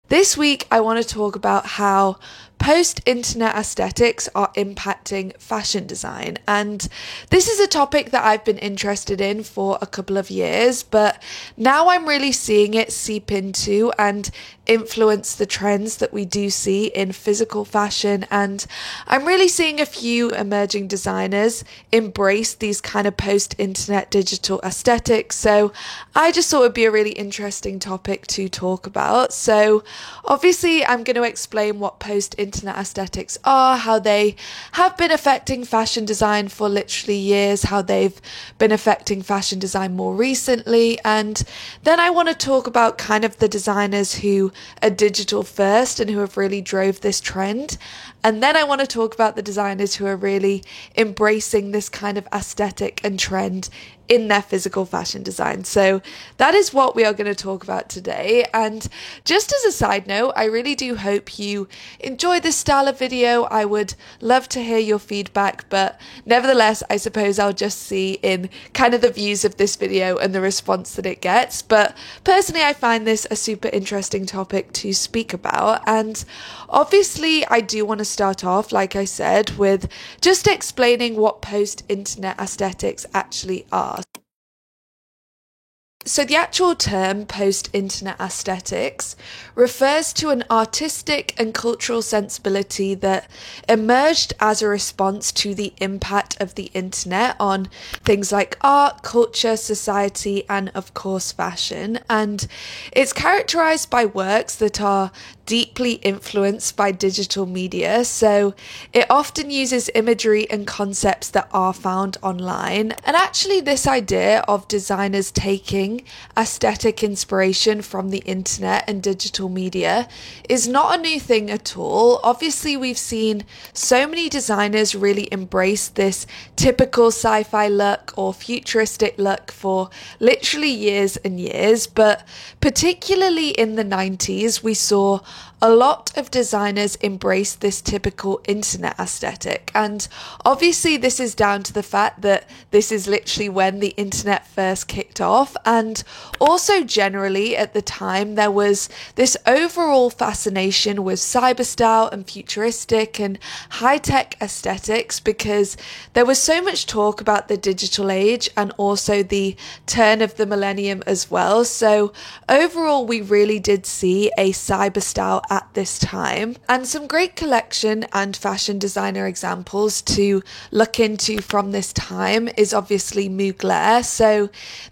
This week, I want to talk about how post-internet aesthetics are impacting fashion design. And this is a topic that I've been interested in for a couple of years, but now I'm really seeing it seep into and influence the trends that we do see in physical fashion. And I'm really seeing a few emerging designers embrace these kind of post-internet digital aesthetics. So I just thought it'd be a really interesting topic to talk about. So obviously, I'm going to explain what post-internet aesthetics are, how they have been affecting fashion design for literally years, how they've been affecting fashion design more recently, and then I want to talk about kind of the designers who are digital first and who have really drove this trend. And then I want to talk about the designers who are really embracing this kind of aesthetic and trend in their physical fashion design. So that is what we are going to talk about today. And just as a side note, I really do hope you enjoy this style of video. I would love to hear your feedback, but nevertheless, I suppose I'll just see in kind of the views of this video and the response that it gets. But personally, I find this a super interesting topic to speak about. And obviously, I do want to start off, like I said, with just explaining what post-internet aesthetics actually are. So the actual term post-internet aesthetics refers to an artistic and cultural sensibility that emerged as a response to the impact of the internet on things like art, culture, society, and of course fashion. And it's characterized by works that are deeply influenced by digital media, so it often uses imagery and concepts that are found online. And actually, this idea of designers taking aesthetic inspiration from the internet and digital media is not a new thing at all. Obviously, we've seen so many designers really embrace this typical sci-fi look or futuristic look for literally years and years, but particularly in the 90s, we saw a lot of designers embrace this typical internet aesthetic. And obviously, this is down to the fact that this is literally when the internet first kicked off. And also, generally, at the time, there was this overall fascination with cyberstyle and futuristic and high tech aesthetics because there was so much talk about the digital age and also the turn of the millennium as well. So, overall, we really did see a cyberstyle at this time, and some great collection and fashion designer examples to look into from this time is obviously Mugler. So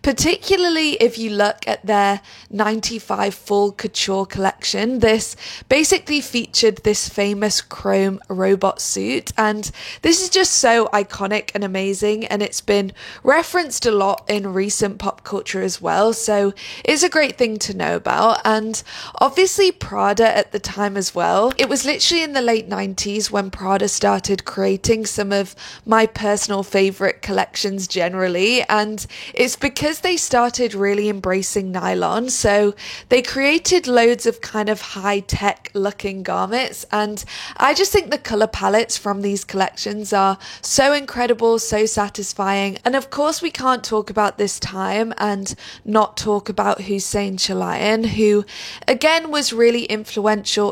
particularly if you look at their 95 full couture collection, this basically featured this famous chrome robot suit, and this is just so iconic and amazing, and it's been referenced a lot in recent pop culture as well, so it's a great thing to know about. And obviously Prada at the time as well. It was literally in the late 90s when Prada started creating some of my personal favorite collections generally, and it's because they started really embracing nylon. So they created loads of kind of high-tech looking garments, and I just think the color palettes from these collections are so incredible, so satisfying. And of course we can't talk about this time and not talk about Hussein Chalayan, who again was really influential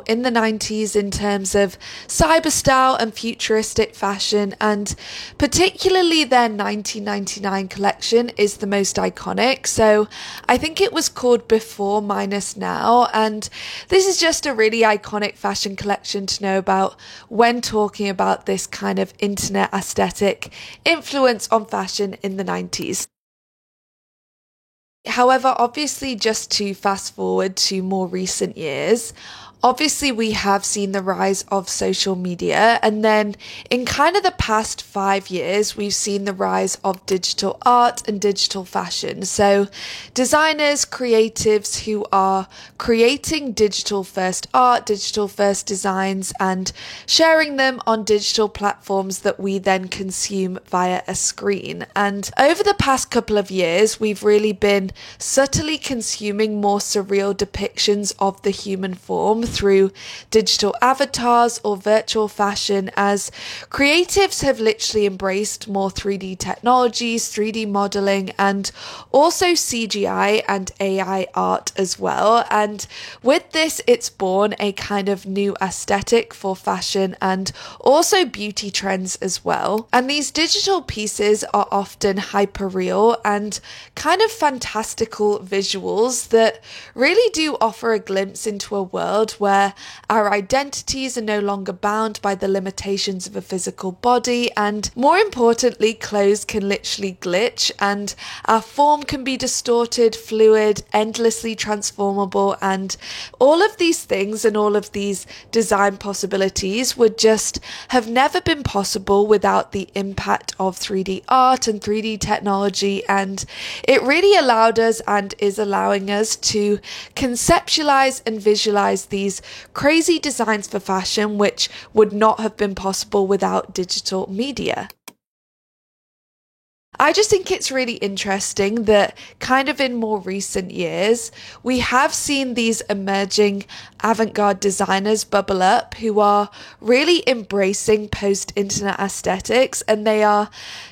in the 90s in terms of cyberstyle and futuristic fashion, and particularly their 1999 collection is the most iconic. So I think it was called Before Minus Now, and this is just a really iconic fashion collection to know about when talking about this kind of internet aesthetic influence on fashion in the 90s. However, obviously, just to fast forward to more recent years, obviously we have seen the rise of social media, and then in kind of the past 5 years we've seen the rise of digital art and digital fashion. So designers, creatives who are creating digital first art, digital first designs, and sharing them on digital platforms that we then consume via a screen. And over the past couple of years we've really been subtly consuming more surreal depictions of the human form through digital avatars or virtual fashion, as creatives have literally embraced more 3D technologies, 3D modeling, and also CGI and AI art as well. And with this, it's born a kind of new aesthetic for fashion and also beauty trends as well. And these digital pieces are often hyper real and kind of fantastical visuals that really do offer a glimpse into a world where our identities are no longer bound by the limitations of a physical body, and more importantly, clothes can literally glitch and our form can be distorted, fluid, endlessly transformable, and all of these things and all of these design possibilities would just have never been possible without the impact of 3D art and 3D technology. And it really allowed us and is allowing us to conceptualize and visualize these crazy designs for fashion, which would not have been possible without digital media. I just think it's really interesting that kind of in more recent years, we have seen these emerging avant-garde designers bubble up who are really embracing post-internet aesthetics, and they are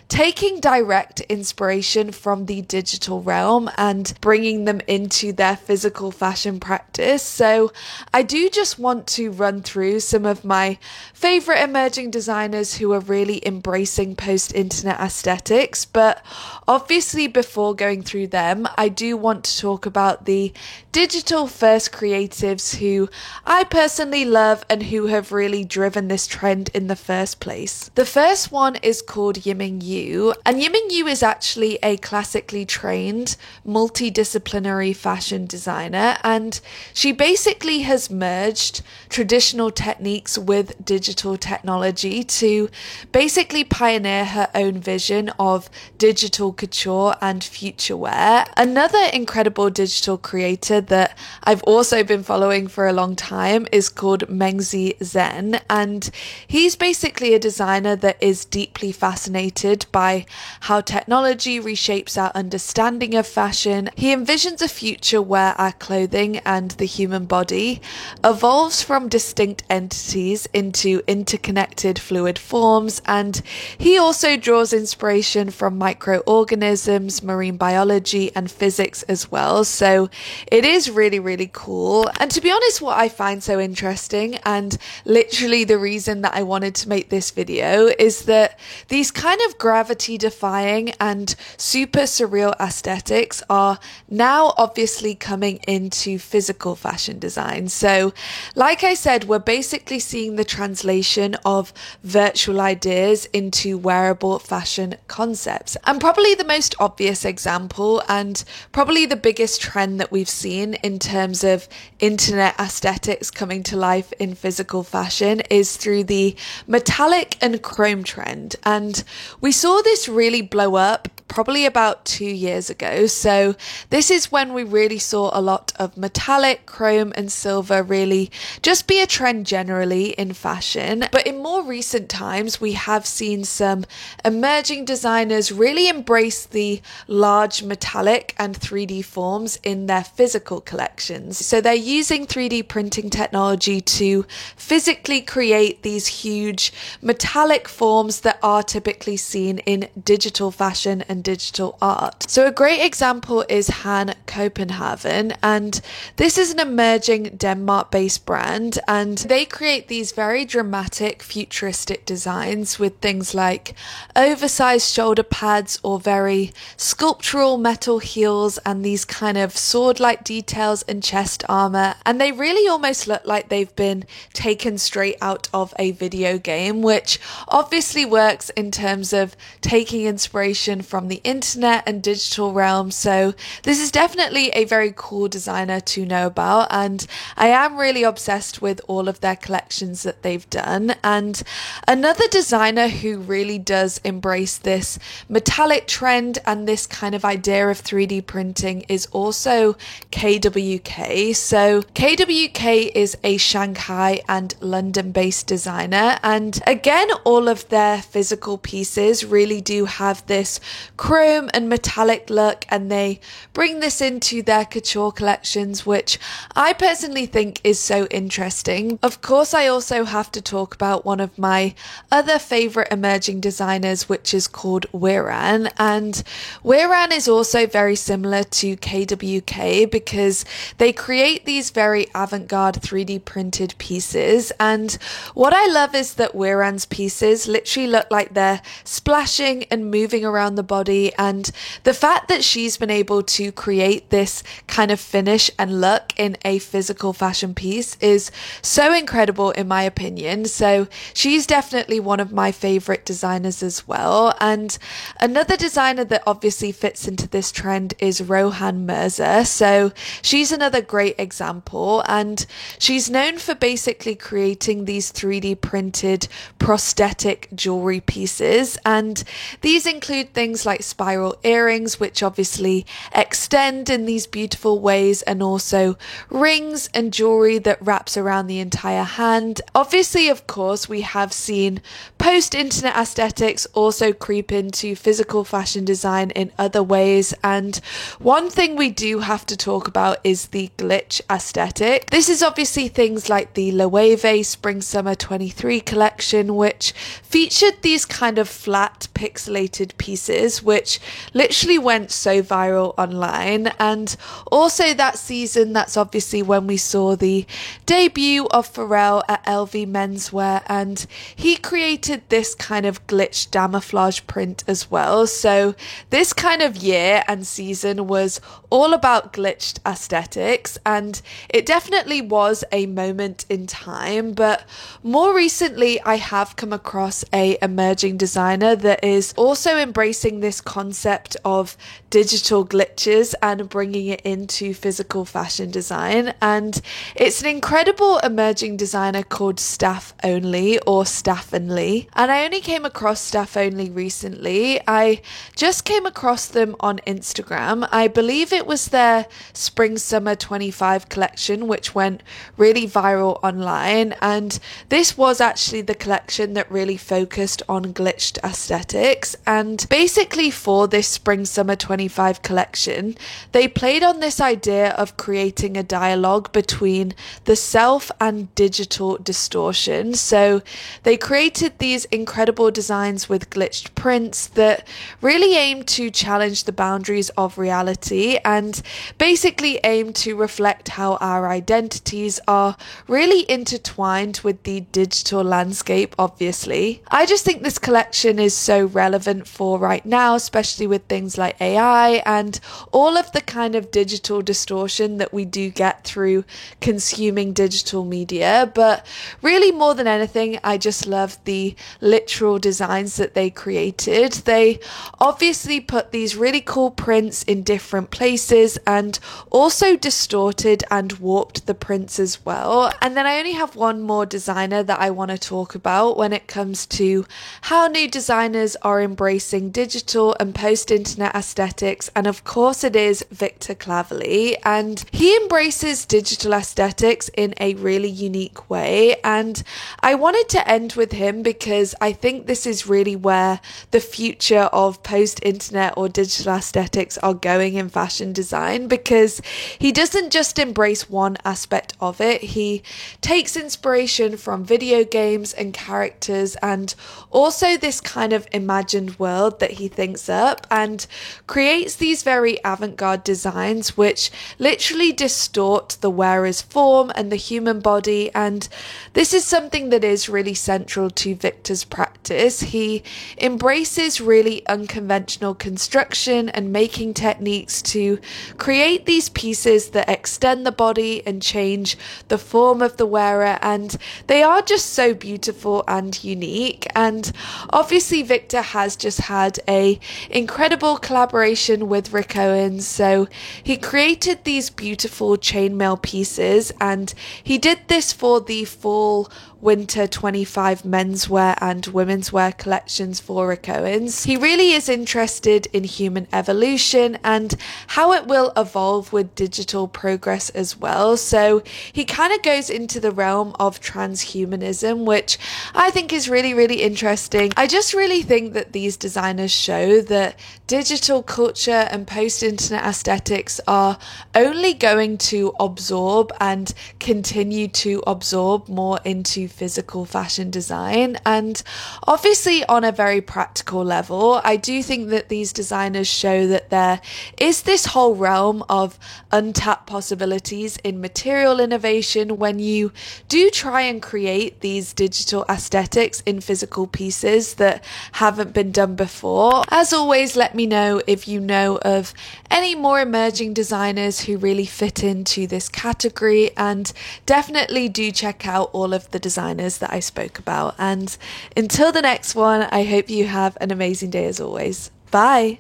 taking direct inspiration from the digital realm and bringing them into their physical fashion practice. So I do just want to run through some of my favorite emerging designers who are really embracing post-internet aesthetics. But obviously, before going through them, I do want to talk about the digital first creatives who I personally love and who have really driven this trend in the first place. The first one is called Yiming Yu, and Yiming Yu is actually a classically trained multidisciplinary fashion designer, and she basically has merged traditional techniques with digital technology to basically pioneer her own vision of digital couture and future wear. Another incredible digital creator that I've also been following for a long time is called Mengzi Zen, and he's basically a designer that is deeply fascinated by how technology reshapes our understanding of fashion. He envisions a future where our clothing and the human body evolves from distinct entities into interconnected fluid forms, and he also draws inspiration from microorganisms, marine biology, and physics as well. So it is really, really cool. And to be honest, what I find so interesting, and literally the reason that I wanted to make this video, is that these kind of gravity defying and super surreal aesthetics are now obviously coming into physical fashion design. So like I said, we're basically seeing the translation of virtual ideas into wearable fashion concepts. And probably the most obvious example, and probably the biggest trend that we've seen in terms of internet aesthetics coming to life in physical fashion, is through the metallic and chrome trend. And we saw this really blow up probably about 2 years ago. So this is when we really saw a lot of metallic, chrome, and silver really just be a trend generally in fashion. But in more recent times, we have seen some emerging designers really embrace the large metallic and 3D forms in their physical collections. So they're using 3D printing technology to physically create these huge metallic forms that are typically seen in digital fashion and digital art. So a great example is Han Copenhagen, and this is an emerging Denmark-based brand, and they create these very dramatic futuristic designs with things like oversized shoulder pads or very sculptural metal heels and these kind of sword-like details and chest armor, and they really almost look like they've been taken straight out of a video game, which obviously works in terms of taking inspiration from the internet and digital realm. So this is definitely a very cool designer to know about, and I am really obsessed with all of their collections that they've done. And another designer who really does embrace this metallic trend and this kind of idea of 3D printing is also KWK. So KWK is a Shanghai and London based designer, and again, all of their physical pieces really do have this chrome and metallic look, and they bring this into their couture collections, which I personally think is so interesting. Of course, I also have to talk about one of my other favorite emerging designers, which is called Wiran. And Wiran is also very similar to KWK because they create these very avant-garde 3D printed pieces. And what I love is that Wiran's pieces literally look like they're splashing and moving around the body. And the fact that she's been able to create this kind of finish and look in a physical fashion piece is so incredible in my opinion. So she's definitely one of my favorite designers as well. And another designer that obviously fits into this trend is Rohan Mirza. So she's another great example, and she's known for basically creating these 3D printed prosthetic jewelry pieces, and these include things like spiral earrings, which obviously extend in these beautiful ways, and also rings and jewelry that wraps around the entire hand. Obviously, of course, we have seen post-internet aesthetics also creep into physical fashion design in other ways, and one thing we do have to talk about is the glitch aesthetic. This is obviously things like the Loewe Spring Summer 23 collection, which featured these kind of flat pixelated pieces which literally went so viral online. And also that season, that's obviously when we saw the debut of Pharrell at LV Menswear, and he created this kind of glitch camouflage print as well. So this kind of year and season was all about glitched aesthetics, and it definitely was a moment in time. But more recently, I have come across a emerging designer that is also embracing this concept of digital glitches and bringing it into physical fashion design. And it's an incredible emerging designer called Staff Only, or Staffonly. And I only came across Staff Only recently. I just came across them on Instagram. I believe it was their Spring Summer 25 collection, which went really viral online. And this was actually the collection that really focused on glitched aesthetics. And basically for this Spring Summer 25 collection, they played on this idea of creating a dialogue between the self and digital distortion. So they created these incredible designs with glitched prints that really aim to challenge the boundaries of reality and basically aim to reflect how our identities are really intertwined with the digital landscape, obviously. I just think this collection is so relevant for right now, especially with things like AI and all of the kind of digital distortion that we do get through consuming digital media. But really, more than anything, I just love the literal designs that they created. They obviously put these really cool prints in different places and also distorted and warped the prints as well. And then I only have one more designer that I want to talk about when it comes to how new designers are embracing digital and post-internet aesthetics, and of course it is Victor Claverley. And he embraces digital aesthetics in a really unique way, and I wanted to end with him because I think this is really where the future of post-internet or digital aesthetics are going in fashion design, because he doesn't just embrace one aspect of it. He takes inspiration from video games and characters and also this kind of imagined world that he thinks up, and creates these very avant-garde designs which literally distort the wearer's form and the human body. And this is something that is really central to Victor's practice. He embraces really unconventional construction and making techniques to create these pieces that extend the body and change the form of the wearer, and they are just so beautiful and unique. And obviously Victor has just had a incredible collaboration with Rick Owens, so he created these beautiful chainmail pieces, and he did this for the fall Winter 25 menswear and women's wear collections for Rick Owens. He really is interested in human evolution and how it will evolve with digital progress as well. So he kind of goes into the realm of transhumanism, which I think is really, really interesting. I just really think that these designers show show that digital culture and post-internet aesthetics are only going to absorb and continue to absorb more into physical fashion design. And obviously, on a very practical level, I do think that these designers show that there is this whole realm of untapped possibilities in material innovation when you do try and create these digital aesthetics in physical pieces that haven't been done before. As always, let me know if you know of any more emerging designers who really fit into this category, and definitely do check out all of the designers that I spoke about. And until the next one, I hope you have an amazing day as always. Bye!